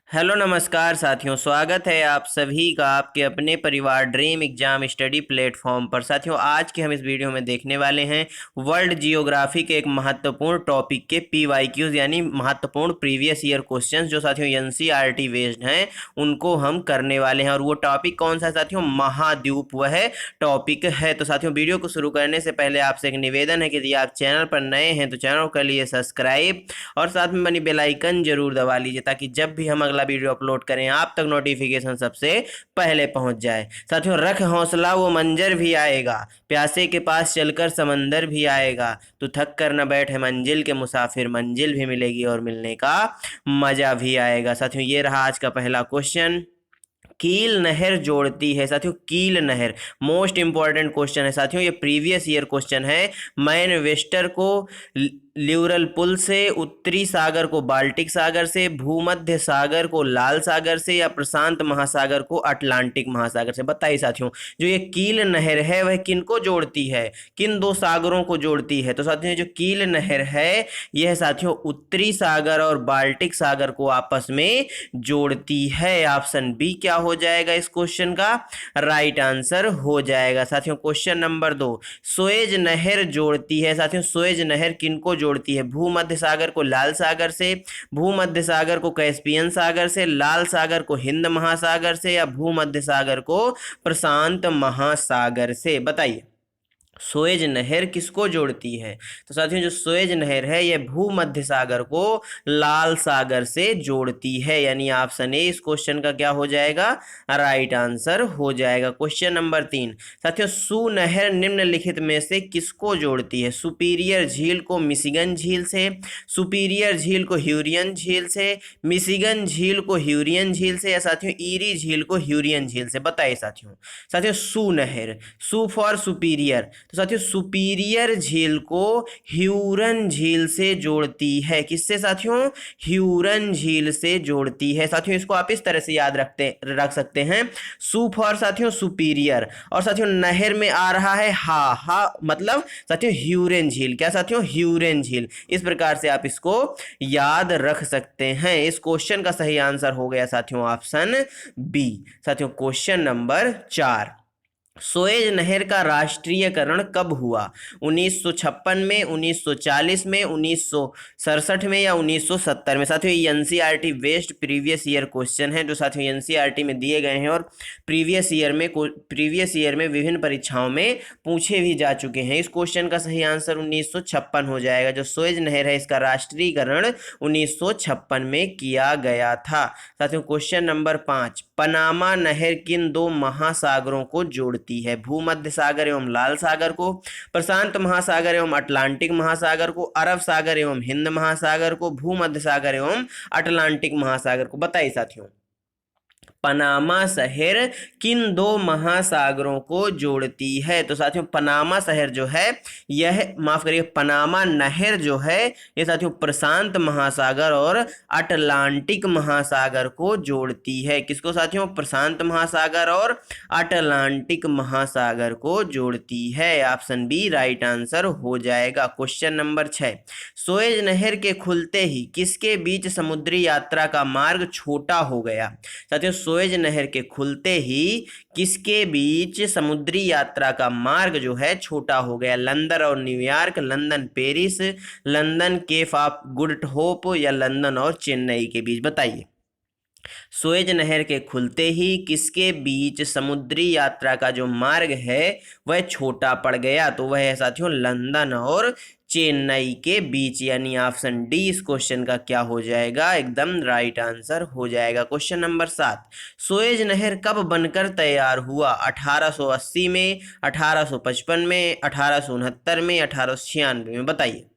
Hello नमस्कार साथियों, स्वागत है आप सभी का आपके अपने परिवार ड्रीम एग्जाम स्टडी प्लेटफॉर्म पर। साथियों, आज के हम इस वीडियो में देखने वाले हैं वर्ल्ड जियोग्राफी के एक महत्वपूर्ण टॉपिक के पीवाईक्यूज यानी महत्वपूर्ण प्रीवियस ईयर क्वेश्चंस जो साथियों एनसीईआरटी बेस्ड हैं उनको हम करने वाले हैं। और वो टॉपिक कौन सा है साथियों? महाद्वीप वह टॉपिक है। तो साथियों, वीडियो को शुरू करने से पहले आपसे एक निवेदन है कि यदि आप चैनल पर नए हैं तो चैनल को कर लिए सब्सक्राइब और साथ में बनी बेल आइकन जरूर दबा लीजिए ताकि जब भी हम अगला वीडियो अपलोड करें आप तक नोटिफिकेशन सबसे पहले पहुंच जाए। साथियों, रख हौसला वो मंजर भी आएगा, प्यासे के पास चलकर समंदर भी आएगा, तू थक कर न बैठे मंजिल के मुसाफिर, मंजिल भी मिलेगी और मिलने का मजा भी आएगा। साथियों, ये रहा आज का पहला क्वेश्चन। कील नहर जोड़ती है। साथियों, कील नहर मोस्ट इंपॉर्टेंट क्वेश्चन है। साथियों, ये प्रीवियस ईयर क्वेश्चन है। मैन वेस्टर को ल्यूरल पुल से, उत्तरी सागर को बाल्टिक सागर से, भूमध्य सागर को लाल सागर से या प्रशांत महासागर को अटलांटिक महासागर से? बताइए साथियों, जो ये कील नहर है वह किन को जोड़ती है, किन दो सागरों को जोड़ती है? तो साथियों, जो कील नहर है यह साथियों उत्तरी सागर और बाल्टिक सागर को आपस में जोड़ती है। ऑप्शन बी क्या हो जाएगा इस क्वेश्चन का? राइट आंसर हो जाएगा। साथियों, क्वेश्चन नंबर 2, सुएज नहर जोड़ती है। साथियों, सुएज नहर किनको जोड़ती है? भूमध्य सागर को लाल सागर से, भूमध्य सागर को कैस्पियन सागर से, लाल सागर को हिंद महासागर से या भूमध्य सागर को प्रशांत महासागर से? बताइए, सुएज नहर किसको जोड़ती है? तो साथियों, जो सुएज नहर है यह भूमध्य सागर को लाल सागर से जोड़ती है, यानी ऑप्शन ए इस क्वेश्चन का क्या हो जाएगा? राइट आंसर हो जाएगा। क्वेश्चन नंबर 3, साथियों, सू नहर निम्नलिखित में से किसको जोड़ती है? सुपीरियर झील को मिशिगन झील से, सुपीरियर झील को ह्यूरियन झील से, मिशिगन झील को ह्यूरियन झील से या साथियों ईरी झील को ह्यूरियन झील से? बताइए साथियों। साथियों, सू नहर, सू फॉर सुपीरियर, तो साथियों सुपीरियर झील को ह्यूरन झील से जोड़ती है। किससे साथियों? ह्यूरन झील से जोड़ती है। साथियों, इसको आप इस तरह से याद रख सकते हैं, सू फॉर साथियों सुपीरियर और साथियों नहर में आ रहा है हा मतलब साथियों ह्यूरन झील। क्या साथियों? ह्यूरन झील। इस प्रकार से आप इसको याद रख सकते हैं। इस क्वेश्चन का सही आंसर हो गया साथियों ऑप्शन बी। साथियों, क्वेश्चन नंबर 4, सुएज नहर का राष्ट्रीयकरण कब हुआ? 1956 में, 1940 में, 1967 में या 1970 में? साथियों, ये NCERT based previous year question है जो साथियों एनसीईआरटी में दिए गए हैं और प्रीवियस ईयर में विभिन्न परीक्षाओं में पूछे भी जा चुके हैं। इस क्वेश्चन का सही आंसर 1956 हो जाएगा। जो सुएज नहर है इसका राष्ट्रीयकरण 1956 में किया गया था। साथियों, क्वेश्चन नंबर 5, पनामा नहर किन दो महासागरों को जोड़ती है? भूमध्य सागर एवं लाल सागर को, प्रशांत महासागर एवं अटलांटिक महासागर को, अरब सागर एवं हिंद महासागर को, भूमध्य सागर एवं अटलांटिक महासागर को? बताइए साथियों, पनामा शहर किन दो महासागरों को जोड़ती है? तो साथियों, पनामा शहर जो है यह माफ करिए पनामा नहर जो है ये साथियों प्रशांत महासागर और अटलांटिक महासागर को जोड़ती है। किसको साथियों? प्रशांत महासागर और अटलांटिक महासागर को जोड़ती है। ऑप्शन बी राइट आंसर हो जाएगा। क्वेश्चन नंबर 6, सुएज नहर के खुलते ही किसके बीच समुद्री यात्रा का मार्ग छोटा हो गया? साथियों, सुएज नहर के खुलते ही किसके बीच समुद्री यात्रा का मार्ग जो है छोटा हो गया? लंदन और New York, London Paris, London Cape of Good Hope या लंदन और चेन्नई के बीच? बताइए, सुएज नहर के खुलते ही किसके बीच समुद्री यात्रा का जो मार्ग है वह छोटा पड़ गया? तो वह है साथियों लंदन और चेन्नई के बीच, यानी ऑप्शन डी इस क्वेश्चन का क्या हो जाएगा? एकदम राइट आंसर हो जाएगा। क्वेश्चन नंबर 7, सुएज नहर कब बनकर तैयार हुआ? 1880 में, 1855 में, 1869 में, 1896 में? बताइए।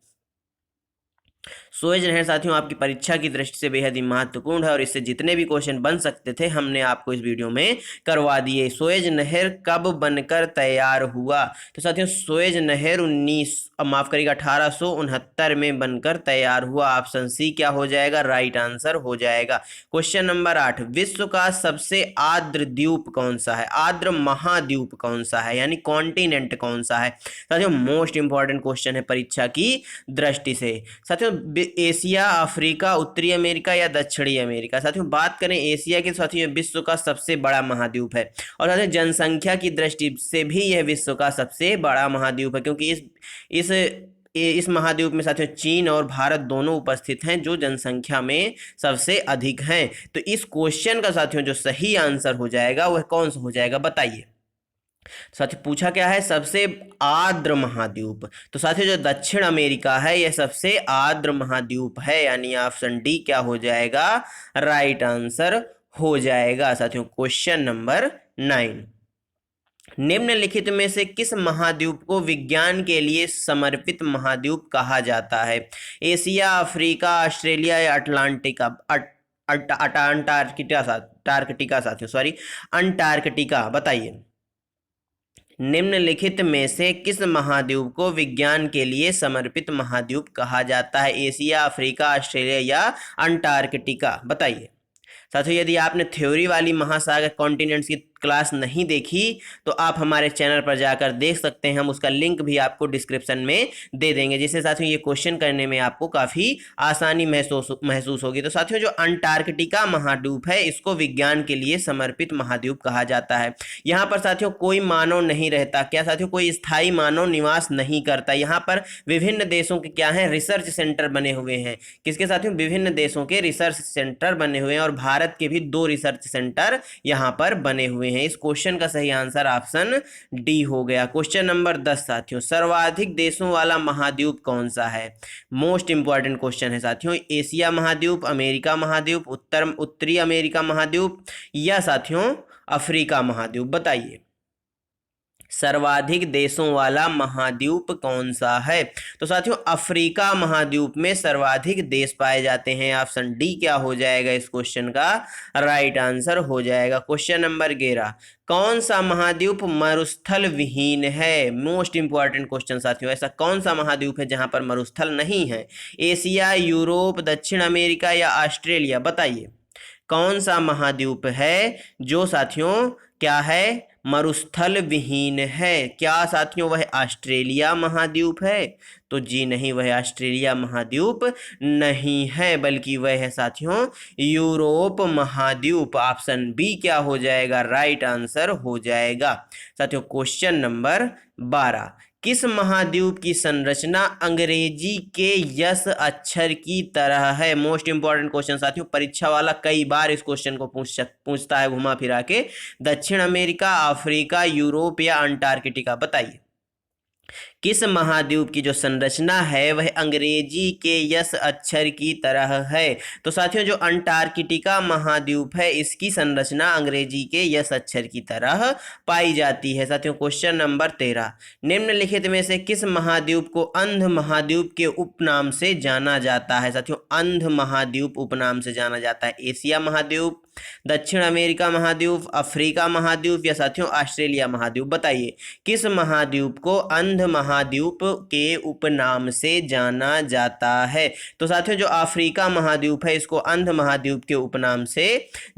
सुएज नहर साथियों आपकी परीक्षा की दृष्टि से बेहद ही महत्वपूर्ण है और इससे जितने भी क्वेश्चन बन सकते थे हमने आपको इस वीडियो में करवा दिए। सुएज नहर कब बनकर तैयार हुआ? तो साथियों सुएज नहर 1869 में बनकर तैयार हुआ। ऑप्शन सी क्या हो जाएगा? राइट आंसर हो जाएगा। क्वेश्चन नंबर 8, विश्व का सबसे आर्द्र द्वीप कौन सा है? आर्द्र महाद्वीप कौन सा है, यानी कॉन्टिनेंट कौन सा है? साथियों मोस्ट इंपॉर्टेंट क्वेश्चन है परीक्षा की दृष्टि से। साथियों एशिया, अफ्रीका, उत्तरी अमेरिका या दक्षिणी अमेरिका। साथियों बात करें एशिया की, साथियों ये विश्व का सबसे बड़ा महाद्वीप है और साथियों जनसंख्या की दृष्टि से भी यह विश्व का सबसे बड़ा महाद्वीप है, क्योंकि इस इस महाद्वीप में साथियों चीन और भारत दोनों उपस्थित हैं जो जनसंख्या में सबसे अधिक हैं। तो इस क्वेश्चन का साथियों जो सही आंसर हो जाएगा वह कौन सा हो जाएगा, बताइए। साथियों पूछा क्या है, सबसे आर्द्र महाद्वीप। तो साथियों जो दक्षिण अमेरिका है यह सबसे आर्द्र महाद्वीप है, यानी ऑप्शन डी क्या हो जाएगा, राइट आंसर हो जाएगा। साथियों क्वेश्चन नंबर 9, निम्नलिखित में से किस महाद्वीप को विज्ञान के लिए समर्पित महाद्वीप कहा जाता है? एशिया, अफ्रीका, ऑस्ट्रेलिया या अटलांटिका अंटार्कटिका साथियों, सॉरी अंटार्कटिका, बताइए। निम्नलिखित में से किस महाद्वीप को विज्ञान के लिए समर्पित महाद्वीप कहा जाता है? एशिया, अफ्रीका, ऑस्ट्रेलिया या अंटार्कटिका, बताइए। साथियों यदि आपने थ्योरी वाली महासागर कॉन्टिनेंट्स की क्लास नहीं देखी तो आप हमारे चैनल पर जाकर देख सकते हैं, हम उसका लिंक भी आपको डिस्क्रिप्शन में दे देंगे, जिससे साथियों ये क्वेश्चन करने में आपको काफ़ी आसानी महसूस होगी। तो साथियों जो अंटार्कटिका महाद्वीप है इसको विज्ञान के लिए समर्पित महाद्वीप कहा जाता है। यहाँ पर साथियों कोई मानव नहीं रहता, क्या साथियों, कोई स्थायी मानव निवास नहीं करता। यहाँ पर विभिन्न देशों के क्या है, रिसर्च सेंटर बने हुए हैं। किसके साथियों, विभिन्न देशों के रिसर्च सेंटर बने हुए हैं और भारत के भी 2 रिसर्च सेंटर यहाँ पर बने हुए हैं। इस क्वेश्चन का सही आंसर ऑप्शन डी हो गया। क्वेश्चन नंबर 10 साथियों, सर्वाधिक देशों वाला महाद्वीप कौन सा है? मोस्ट इंपॉर्टेंट क्वेश्चन है साथियों। एशिया महाद्वीप, अमेरिका महाद्वीप, उत्तरी अमेरिका महाद्वीप या साथियों अफ्रीका महाद्वीप, बताइए। सर्वाधिक देशों वाला महाद्वीप कौन सा है? तो साथियों अफ्रीका महाद्वीप में सर्वाधिक देश पाए जाते हैं। ऑप्शन डी क्या हो जाएगा इस क्वेश्चन का राइट आंसर हो जाएगा। क्वेश्चन नंबर 11, कौन सा महाद्वीप मरुस्थल विहीन है? मोस्ट इंपॉर्टेंट क्वेश्चन साथियों, ऐसा कौन सा महाद्वीप है जहां पर मरुस्थल नहीं है? एशिया, यूरोप, दक्षिण अमेरिका या ऑस्ट्रेलिया, बताइए। कौन सा महाद्वीप है जो साथियों क्या है, मरुस्थल विहीन है? क्या साथियों वह ऑस्ट्रेलिया महाद्वीप है? तो जी नहीं, वह ऑस्ट्रेलिया महाद्वीप नहीं है, बल्कि वह है साथियों यूरोप महाद्वीप। ऑप्शन बी क्या हो जाएगा, राइट आंसर हो जाएगा। साथियों क्वेश्चन नंबर 12, किस महाद्वीप की संरचना अंग्रेजी के यस अक्षर की तरह है? मोस्ट इंपॉर्टेंट क्वेश्चन साथियों, परीक्षा वाला कई बार इस क्वेश्चन को पूछता है घुमा फिरा के। दक्षिण अमेरिका, अफ्रीका, यूरोप या अंटार्कटिका, बताइए। किस महाद्वीप की जो संरचना है वह अंग्रेजी के यस अक्षर की तरह है? तो साथियों जो अंटार्कटिका महाद्वीप है इसकी संरचना अंग्रेजी के यस अक्षर की तरह पाई जाती है। साथियों क्वेश्चन नंबर 13, निम्नलिखित में से किस महाद्वीप को अंध महाद्वीप के उपनाम से जाना जाता है? साथियों अंध महाद्वीप उपनाम से जाना जाता है। एशिया महाद्वीप, दक्षिण अमेरिका महाद्वीप, अफ्रीका महाद्वीप या साथियों ऑस्ट्रेलिया महाद्वीप, बताइए। किस महाद्वीप को अंध महाद्वीप के उपनाम से जाना जाता है? तो साथियों जो अफ्रीका महाद्वीप है इसको अंध महाद्वीप के उपनाम से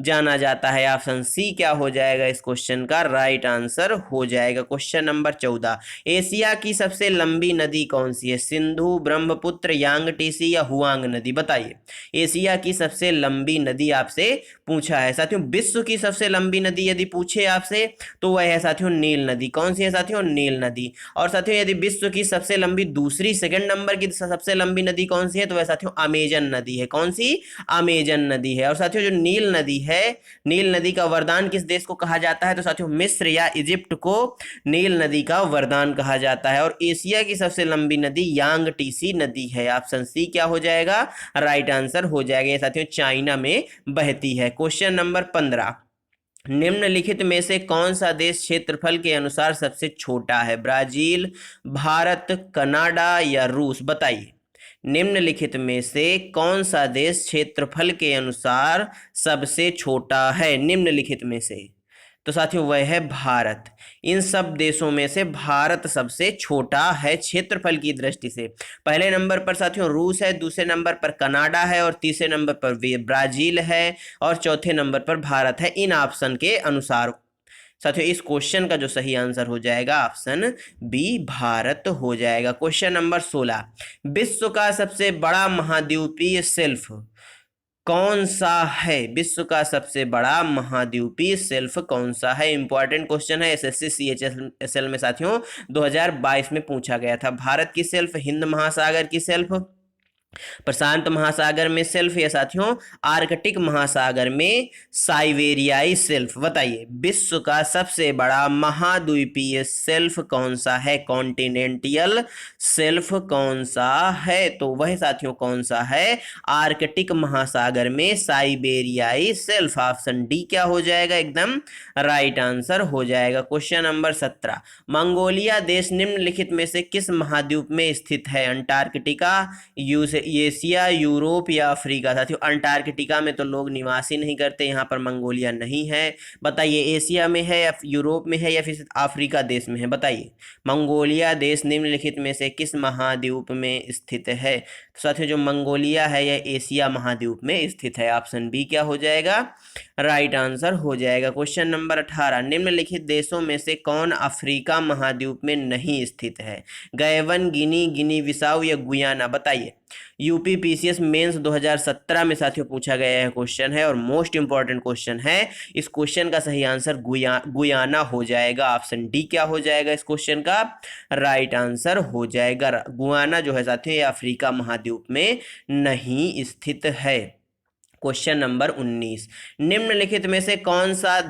जाना जाता है। ऑप्शन सी क्या हो जाएगा इस क्वेश्चन का राइट आंसर हो जाएगा। क्वेश्चन नंबर 14, एशिया की सबसे लंबी नदी कौन सी है? सिंधु, ब्रह्मपुत्र, यांगटीसी या हुआंग नदी, बताइए। एशिया की सबसे लंबी नदी आपसे पूछा है। साथियों विश्व की सबसे लंबी नदी यदि पूछे आपसे तो वह है साथियों नील नदी। कौन सी है साथियों? नील नदी। और साथियों यदि विश्व की सबसे लंबी दूसरी सेकंड नंबर की सबसे लंबी नदी कौन सी है तो वह साथियों अमेजन नदी है। कौन सी? अमेजन नदी है। और साथियों जो नील नदी है, नील नदी का वरदान किस देश को कहा जाता है? तो साथियों मिस्र या इजिप्ट को नील नदी का वरदान कहा जाता है। और एशिया की सबसे लंबी नदी यांगटीसी नदी है। ऑप्शन सी क्या हो जाएगा राइट आंसर हो जाएगा। ये साथियों चाइना में बहती है। क्वेश्चन नंबर 15, निम्नलिखित में से कौन सा देश क्षेत्रफल के अनुसार सबसे छोटा है? ब्राजील, भारत, कनाडा या रूस, बताइए। निम्नलिखित में से कौन सा देश क्षेत्रफल के अनुसार सबसे छोटा है? निम्नलिखित में से तो साथियों वह है भारत। इन सब देशों में से भारत सबसे छोटा है क्षेत्रफल की दृष्टि से। पहले नंबर पर साथियों रूस है, दूसरे नंबर पर कनाडा है और तीसरे नंबर पर ब्राजील है और चौथे नंबर पर भारत है इन ऑप्शन के अनुसार। साथियों इस क्वेश्चन का जो सही आंसर हो जाएगा ऑप्शन बी भारत हो जाएगा। क्वेश्चन नंबर 16, विश्व का सबसे बड़ा महाद्वीपीय शेल्फ कौन सा है? विश्व का सबसे बड़ा महाद्वीपीय शेल्फ कौन सा है? इंपॉर्टेंट क्वेश्चन है, एसएससी सीएचएसएल में साथियों 2022 में पूछा गया था। भारत की शेल्फ, हिंद महासागर की शेल्फ, प्रशांत महासागर में शेल्फ, या साथियों आर्कटिक महासागर में साइबेरियाई शेल्फ? बताइए विश्व का सबसे बड़ा महाद्वीपीय शेल्फ कौन सा है? कॉन्टिनेंटल शेल्फ कौन सा है? तो वह साथियों कौन सा है? आर्कटिक महासागर में साइबेरियाई शेल्फ। ऑप्शन डी क्या हो जाएगा? एकदम राइट आंसर हो जाएगा। क्वेश्चन नंबर 17, मंगोलिया देश निम्नलिखित में से किस महाद्वीप में स्थित है? अंटार्कटिका, एशिया, यूरोप या अफ्रीका? साथियों अंटार्कटिका में तो लोग निवास ही नहीं करते, यहाँ पर मंगोलिया नहीं है। बताइए एशिया में है या यूरोप में है या फिर अफ्रीका देश में है? बताइए मंगोलिया देश निम्नलिखित में से किस महाद्वीप में स्थित है? तो साथियों जो मंगोलिया है यह एशिया महाद्वीप में स्थित है। ऑप्शन बी क्या हो जाएगा? राइट आंसर हो जाएगा। क्वेश्चन नंबर 18, निम्नलिखित देशों में से कौन अफ्रीका महाद्वीप में नहीं स्थित है? गैबन, गिनी, गिनी बिसाऊ या गुयाना? बताइए। यूपी पीसीएस मेंस 2017 में साथियों पूछा गया है क्वेश्चन है और मोस्ट इंपॉर्टेंट क्वेश्चन है। इस क्वेश्चन का सही आंसर गुयाना हो जाएगा। ऑप्शन डी क्या हो जाएगा इस क्वेश्चन का? राइट आंसर हो जाएगा। गुयाना जो है साथियों ये अफ्रीका महाद्वीप में नहीं स्थित है। क्वेश्चन नंबर 19, निम्नलिखित में से कौन सा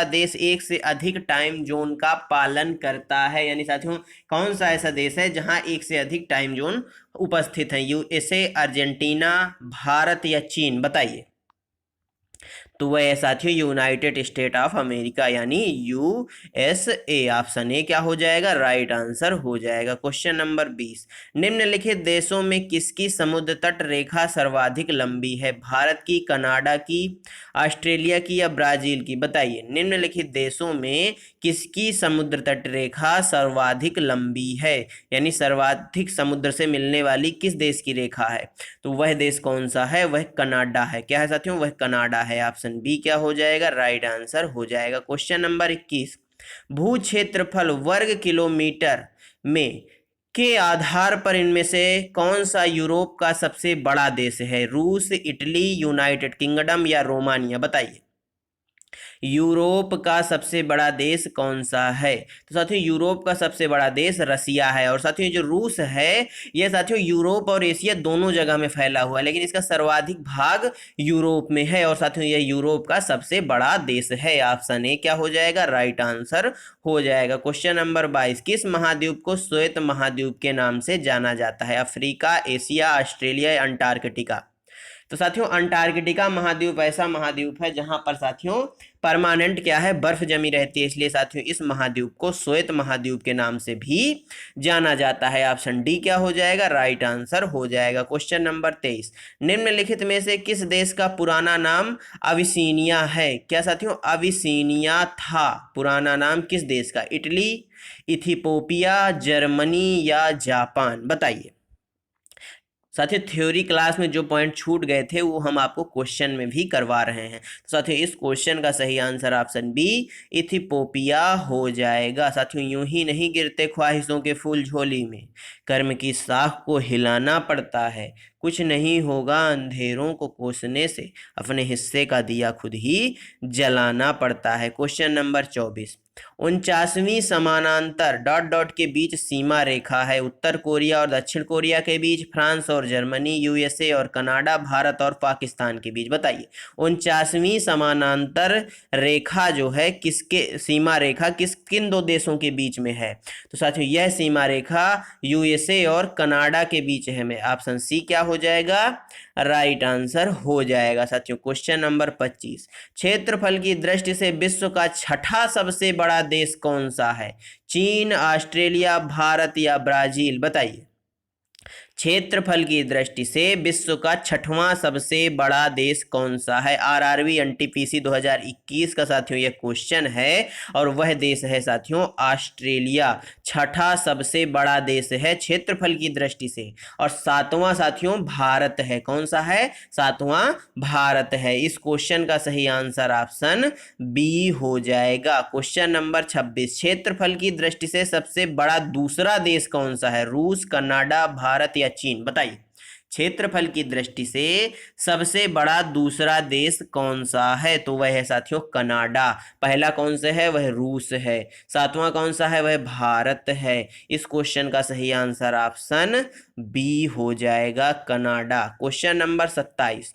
देश एक से अधिक टाइम जोन का पालन करता है? यानी साथियों कौन सा ऐसा देश है जहां एक से अधिक टाइम जोन उपस्थित है? यूएसए, अर्जेंटीना, भारत या चीन? बताइए। तो वह है साथियों यूनाइटेड स्टेट ऑफ अमेरिका यानी यूएसए। ऑप्शन ए क्या हो जाएगा? राइट आंसर हो जाएगा। क्वेश्चन नंबर 20, निम्नलिखित देशों में किसकी समुद्र तट रेखा सर्वाधिक लंबी है? भारत की, कनाडा की, ऑस्ट्रेलिया की या ब्राजील की? बताइए निम्नलिखित देशों में किसकी समुद्र तट रेखा सर्वाधिक लंबी है, यानी सर्वाधिक समुद्र से मिलने वाली किस देश की रेखा है? तो वह देश कौन सा है? वह कनाडा है। क्या है साथियों? वह कनाडा है। ऑप्शन बी क्या हो जाएगा? राइट आंसर हो जाएगा। क्वेश्चन नंबर 21, भू क्षेत्रफल वर्ग किलोमीटर में के आधार पर इनमें से कौन सा यूरोप का सबसे बड़ा देश है? रूस, इटली, यूनाइटेड किंगडम या रोमानिया? बताइए यूरोप का सबसे बड़ा देश कौन सा है? तो साथियों यूरोप का सबसे बड़ा देश रसिया है। और साथियों जो रूस है यह साथियों यूरोप और एशिया दोनों जगह में फैला हुआ है, लेकिन इसका सर्वाधिक भाग यूरोप में है और साथियों यह यूरोप का सबसे बड़ा देश है। ऑप्शन ए क्या हो जाएगा? राइट आंसर हो जाएगा। क्वेश्चन नंबर 22, किस महाद्वीप को श्वेत महाद्वीप के नाम से जाना जाता है? अफ्रीका, एशिया, ऑस्ट्रेलिया या अंटार्कटिका? तो साथियों अंटार्कटिका महाद्वीप ऐसा महाद्वीप है जहां पर साथियों परमानेंट क्या है? बर्फ जमी रहती है, इसलिए साथियों इस महाद्वीप को श्वेत महाद्वीप के नाम से भी जाना जाता है। ऑप्शन डी क्या हो जाएगा? राइट आंसर हो जाएगा। क्वेश्चन नंबर 23, निम्नलिखित में से किस देश का पुराना नाम अबिसीनिया है? क्या साथियों अबिसीनिया था पुराना नाम किस देश का? इटली, इथियोपिया, जर्मनी या जापान? बताइए। साथियों थ्योरी क्लास में जो पॉइंट छूट गए थे वो हम आपको क्वेश्चन में भी करवा रहे हैं। तो साथियों इस क्वेश्चन का सही आंसर ऑप्शन बी इथियोपिया हो जाएगा। साथियों यूं ही नहीं गिरते ख्वाहिशों के फूल झोली में, कर्म की साख को हिलाना पड़ता है। कुछ नहीं होगा अंधेरों को कोसने से, अपने हिस्से का दिया खुद ही जलाना पड़ता है। क्वेश्चन नंबर 24, 49वीं समानांतर डॉट डॉट के बीच सीमा रेखा है? उत्तर कोरिया और दक्षिण कोरिया के बीच, फ्रांस और जर्मनी, यूएसए और कनाडा, भारत और पाकिस्तान के बीच? बताइए 49वीं समानांतर रेखा जो है किसके सीमा रेखा किन दो देशों के बीच में है? तो साथियों यह सीमा रेखा यूएसए और कनाडा के बीच है। में ऑप्शन सी क्या हो जाएगा? राइट आंसर हो जाएगा। साथियों क्वेश्चन नंबर 25, क्षेत्रफल की दृष्टि से विश्व का छठा सबसे बड़ा देश कौन सा है? चीन, ऑस्ट्रेलिया, भारत या ब्राजील? बताइए क्षेत्रफल की दृष्टि से विश्व का छठवां सबसे बड़ा देश कौन सा है? आरआरबी एनटीपीसी 2021 का साथियों यह क्वेश्चन है और वह देश है साथियों ऑस्ट्रेलिया। छठा सबसे बड़ा देश है क्षेत्रफल की दृष्टि से। और सातवां साथियों भारत है। कौन सा है? सातवां भारत है। इस क्वेश्चन का सही आंसर ऑप्शन बी हो जाएगा। क्वेश्चन नंबर 26, क्षेत्रफल की दृष्टि से सबसे बड़ा दूसरा देश कौन सा है? रूस, कनाडा, भारत या चीन? बताइए। क्षेत्रफल की दृष्टि से सबसे बड़ा दूसरा देश कौन सा है? तो वह है साथियों कनाडा। पहला कौन सा है? वह रूस है। सातवां कौन सा है? वह भारत है। इस क्वेश्चन का सही आंसर ऑप्शन बी हो जाएगा, कनाडा। क्वेश्चन नंबर 27,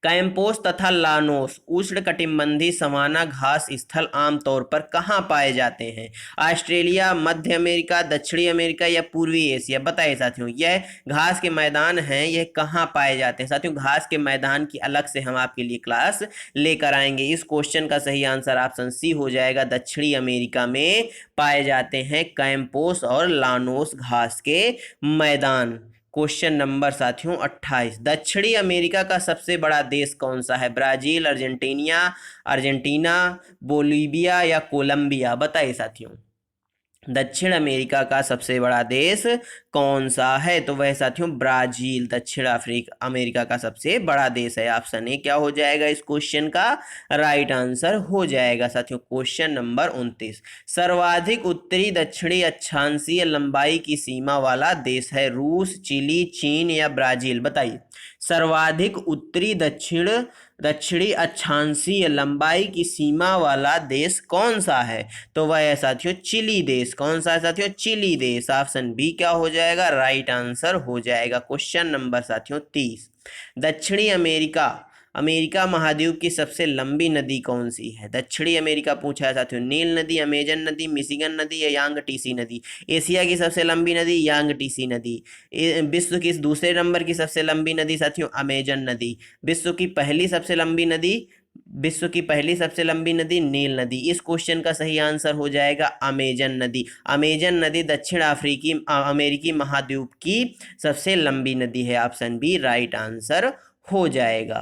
कैंपोस तथा लानोस उष्णकटिबंधीय सवाना घास स्थल आमतौर पर कहाँ पाए जाते हैं? ऑस्ट्रेलिया, मध्य अमेरिका, दक्षिणी अमेरिका या पूर्वी एशिया? बताइए साथियों, यह घास के मैदान हैं, यह कहाँ पाए जाते हैं? साथियों घास के मैदान की अलग से हम आपके लिए क्लास लेकर आएंगे। इस क्वेश्चन का सही आंसर ऑप्शन सी हो जाएगा, दक्षिणी अमेरिका में पाए जाते हैं कैंपोस और लानोस घास के मैदान। क्वेश्चन नंबर साथियों 28, दक्षिणी अमेरिका का सबसे बड़ा देश कौन सा है? ब्राजील, अर्जेंटीना, बोलीविया या कोलंबिया? बताइए साथियों, दक्षिण अमेरिका का सबसे बड़ा देश कौन सा है? तो वह साथियों ब्राजील, दक्षिण अमेरिका का सबसे बड़ा देश है। ऑप्शन ए क्या हो जाएगा इस क्वेश्चन का राइट आंसर हो जाएगा साथियों। क्वेश्चन नंबर 29, सर्वाधिक उत्तरी दक्षिणी अक्षांशीय लंबाई की सीमा वाला देश है? रूस, चिली, चीन या ब्राजील? बताइए। सर्वाधिक उत्तरी दक्षिणी अक्षांशीय लंबाई की सीमा वाला देश कौन सा है? तो वह है साथियों चिली देश। कौन सा है साथियों? चिली देश। ऑप्शन बी क्या हो जाएगा? राइट आंसर हो जाएगा। क्वेश्चन नंबर साथियों 30, दक्षिणी अमेरिका महाद्वीप की सबसे लंबी नदी कौन सी है? दक्षिणी अमेरिका पूछा है साथियों, नील नदी, अमेजन नदी, मिशिगन नदी या यांगटीसी नदी? एशिया की सबसे लंबी नदी यांगटीसी नदी। विश्व की दूसरे नंबर की सबसे लंबी नदी साथियों अमेजन नदी। विश्व की पहली सबसे लंबी नदी नील नदी। इस क्वेश्चन का सही आंसर हो जाएगा अमेजन नदी। अमेजन नदी दक्षिण अमेरिकी महाद्वीप की सबसे लंबी नदी है। ऑप्शन बी राइट आंसर हो जाएगा।